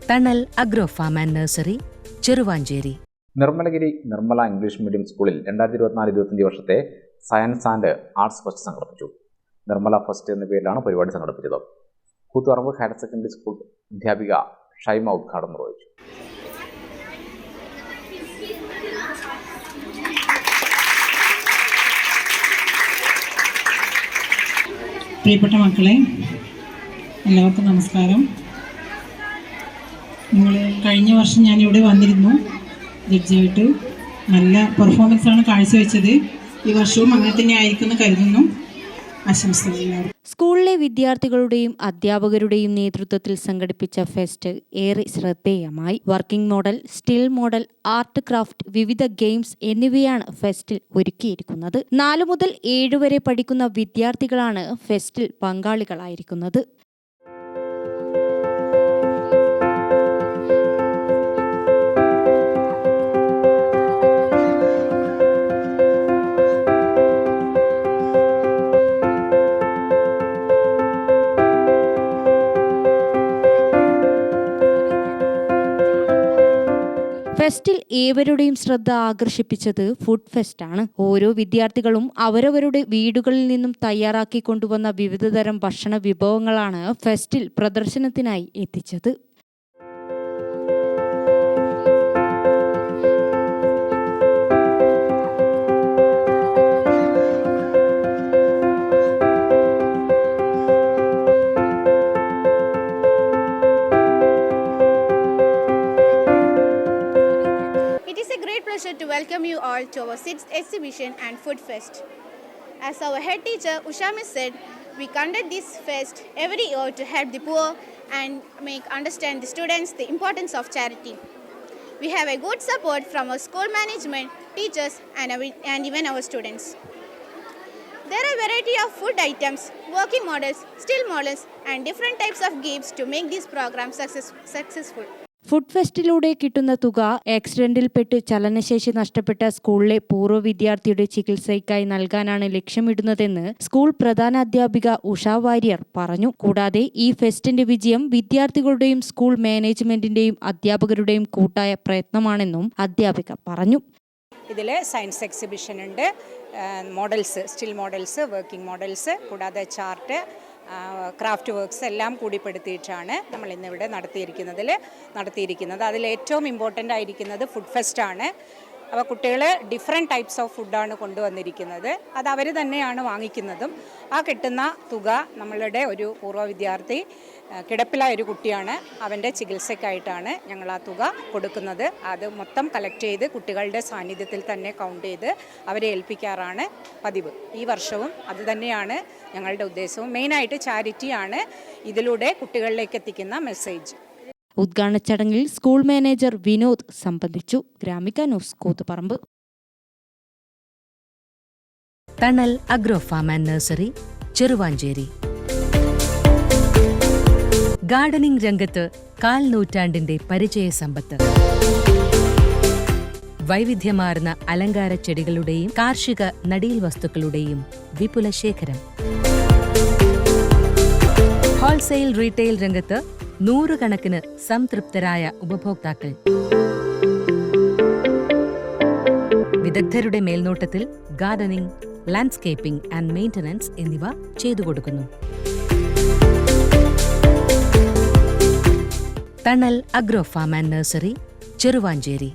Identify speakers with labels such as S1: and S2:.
S1: തണൽ agro farm and nursery, Cheruvancheri.
S2: Nirmalagiri Nirmala English medium സ്കൂളിൽ 2024-25 വർഷത്തെ സയൻസ് ആൻഡ് ആർട്സ് ഫെസ്റ്റ് സംഘടിപ്പിച്ചു. നിർമ്മല ഫെസ്റ്റ് എന്ന പേരിലാണ് പരിപാടി സംഘടിപ്പിച്ചത്. കൂത്തുപറമ്പ് ഹയർ സെക്കൻഡറി സ്കൂൾ അധ്യാപിക ഷൈമ ഉദ്ഘാടനം നിർവഹിച്ചു.
S3: പ്രിയപ്പെട്ട മക്കളെ, എല്ലാവർക്കും നമസ്കാരം. നിങ്ങൾ കഴിഞ്ഞ വർഷം ഞാനിവിടെ വന്നിരുന്നു ജഡ്ജിയായിട്ട്. നല്ല പെർഫോമൻസാണ് കാഴ്ചവെച്ചത്. ഈ വർഷവും അങ്ങനെ തന്നെ ആയിരിക്കുമെന്ന് കരുതുന്നു. ആശംസകൾ.
S4: സ്കൂളിലെ വിദ്യാർത്ഥികളുടെയും അധ്യാപകരുടെയും നേതൃത്വത്തിൽ സംഘടിപ്പിച്ച ഫെസ്റ്റ് ഏറെ ശ്രദ്ധേയമായി. Working model, still model, art craft, വിവിധ ഗെയിംസ് എന്നിവയാണ് ഫെസ്റ്റിൽ ഒരുക്കിയിരിക്കുന്നത്. 4 മുതൽ 7 വരെ പഠിക്കുന്ന വിദ്യാർത്ഥികളാണ് ഫെസ്റ്റിൽ പങ്കാളികളായിരിക്കുന്നത്. ഫെസ്റ്റിൽ ഏവരുടെയും ശ്രദ്ധ ആകർഷിപ്പിച്ചത് ഫുഡ് ഫെസ്റ്റാണ്. ഓരോ വിദ്യാർത്ഥികളും അവരവരുടെ വീടുകളിൽ നിന്നും തയ്യാറാക്കി കൊണ്ടുവന്ന വിവിധതരം ഭക്ഷണ വിഭവങ്ങളാണ് ഫെസ്റ്റിൽ പ്രദർശനത്തിനായി എത്തിച്ചത്.
S5: Pleasure to welcome you all to our 6th exhibition and food fest. As our head teacher Usha Miss said, we conduct this fest every year to help the poor and make understand the students the importance of charity. We have a good support from our school management, teachers and even our students. There are a variety of food items, working models, still models and different types of games to make this program successful.
S4: Food ഫെസ്റ്റിലൂടെ കിട്ടുന്ന തുക ആക്സിഡന്റിൽപ്പെട്ട് ചലനശേഷി നഷ്ടപ്പെട്ട സ്കൂളിലെ പൂർവ്വ വിദ്യാർത്ഥിയുടെ ചികിത്സയ്ക്കായി നൽകാനാണ് ലക്ഷ്യമിടുന്നതെന്ന് സ്കൂൾ പ്രധാനാധ്യാപിക ഉഷ വാര്യർ പറഞ്ഞു. കൂടാതെ ഈ ഫെസ്റ്റിന്റെ വിജയം വിദ്യാർത്ഥികളുടെയും സ്കൂൾ മാനേജ്മെന്റിന്റെയും അധ്യാപകരുടെയും കൂട്ടായ പ്രയത്നമാണെന്നും അധ്യാപിക പറഞ്ഞു.
S6: ഇതിൽ സയൻസ് എക്സിബിഷൻ ഉണ്ട്, models, still models, working models, കൂടാതെ ചാർട്ട്, ക്രാഫ്റ്റ് വർക്ക്സ് എല്ലാം കൂടിപ്പെടുത്തിയിട്ടാണ് നമ്മൾ ഇന്നിവിടെ നടത്തിയിരിക്കുന്നത്. അതിൽ ഏറ്റവും ഇമ്പോർട്ടൻ്റ് ആയിരിക്കുന്നത് ഫുഡ് ഫെസ്റ്റാണ്. അപ്പോൾ കുട്ടികൾ ഡിഫറെൻറ്റ് ടൈപ്സ് ഓഫ് ഫുഡാണ് കൊണ്ടുവന്നിരിക്കുന്നത്. അത് അവർ തന്നെയാണ് വാങ്ങിക്കുന്നതും. ആ കിട്ടുന്ന തുക നമ്മളുടെ ഒരു പൂർവ്വ വിദ്യാർത്ഥി, കിടപ്പിലായ ഒരു കുട്ടിയാണ്, അവൻ്റെ ചികിത്സയ്ക്കായിട്ടാണ് ഞങ്ങൾ ആ തുക കൊടുക്കുന്നത്. അത് മൊത്തം കളക്ട് ചെയ്ത് കുട്ടികളുടെ സാന്നിധ്യത്തിൽ തന്നെ കൗണ്ട് ചെയ്ത് അവരെ ഏൽപ്പിക്കാറാണ് പതിവ്. ഈ വർഷവും അത് തന്നെയാണ് ഞങ്ങളുടെ ഉദ്ദേശവും. മെയിനായിട്ട് ചാരിറ്റിയാണ് ഇതിലൂടെ കുട്ടികളിലേക്ക് എത്തിക്കുന്ന മെസ്സേജ്.
S4: ഉദ്ഘാടന ചടങ്ങിൽ സ്കൂൾ മാനേജർ വിനോദ് സംബന്ധിച്ചു. Gramika news, Koothuparamba.
S1: Thanal agro farm and nursery, Cheruvancheri. Gardening രംഗത്ത് 1/4 നൂറ്റാണ്ടിന്റെ പരിചയ സമ്പത്ത്. വൈവിധ്യമാർന്ന അലങ്കാര ചെടികളുടെയും കാർഷിക നടീൽ വസ്തുക്കളുടെയും വിപുല ശേഖരം. ഹോൾസെയിൽ റീറ്റെയിൽ രംഗത്ത് 100 കണക്കിന് സംതൃപ്തരായ ഉപഭോക്താക്കൾ. വിദഗ്ധരുടെ മേൽനോട്ടത്തിൽ ഗാർഡനിംഗ്, ലാൻഡ്സ്കേപ്പിംഗ് ആൻഡ് മെയിന്റനൻസ് എന്നിവ ചെയ്തു കൊടുക്കുന്നു. Thanal agro farm and nursery, Cheruvanchery.